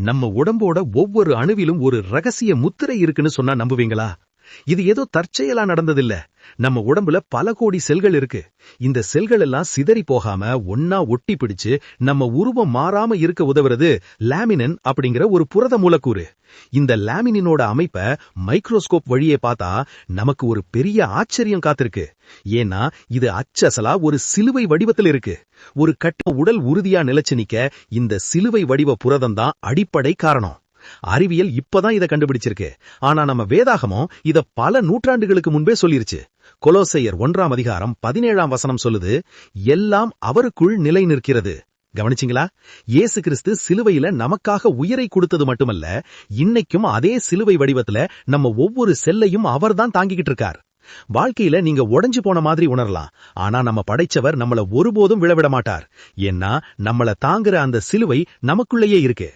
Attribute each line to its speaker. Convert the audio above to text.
Speaker 1: நம்ம உடம்போட ஒவ்வொரு அணுவிலும் ஒரு ரகசிய முத்திரை இருக்குன்னு சொன்னா நம்புவீங்களா? இது ஏதோ தற்செயலா நடந்ததில்ல. நம்ம உடம்புல பல கோடி செல்கள் இருக்கு. இந்த செல்கள் எல்லாம் சிதறி போகாம ஒன்னா ஒட்டி பிடிச்சு நம்ம உருவம் மாறாம இருக்க உதவுறது லாமினின் அப்படிங்கிற ஒரு புரத மூலக்கூறு. இந்த லாமினினோட அமைப்பை மைக்ரோஸ்கோப் வழியே பார்த்தா நமக்கு ஒரு பெரிய ஆச்சரியம் காத்திருக்கு. ஏன்னா இது அச்சசலா ஒரு சிலுவை வடிவத்தில் இருக்கு. ஒரு கட்ட உடல் உறுதியா நிலைச்சு நிக்க இந்த சிலுவை வடிவ புரதம் தான் அடிப்படை காரணம். அறிவியல் இப்பதான் இதை கண்டுபிடிச்சிருக்கு. ஆனா நம்ம வேதாகமம் இத பல நூற்றாண்டுகளுக்கு முன்பே சொல்லிருச்சு. கொலோசையர் 1:17 சொல்லுது, எல்லாம் அவருக்குள் நிலை நிற்கிறது. கவனிச்சிங்களா? இயேசு கிறிஸ்து சிலுவையில நமக்காக உயிரை கொடுத்தது மட்டுமல்ல, இன்னைக்கும் அதே சிலுவை வடிவத்துல நம்ம ஒவ்வொரு செல்லையும் அவர்தான் தாங்கிக்கிட்டு இருக்கார். வாழ்க்கையில நீங்க உடைஞ்சு போன மாதிரி உணரலாம். ஆனா நம்ம படைச்சவர் நம்மள ஒருபோதும் விழவிட மாட்டார். ஏன்னா நம்மள தாங்குற அந்த சிலுவை நமக்குள்ளேயே இருக்கு.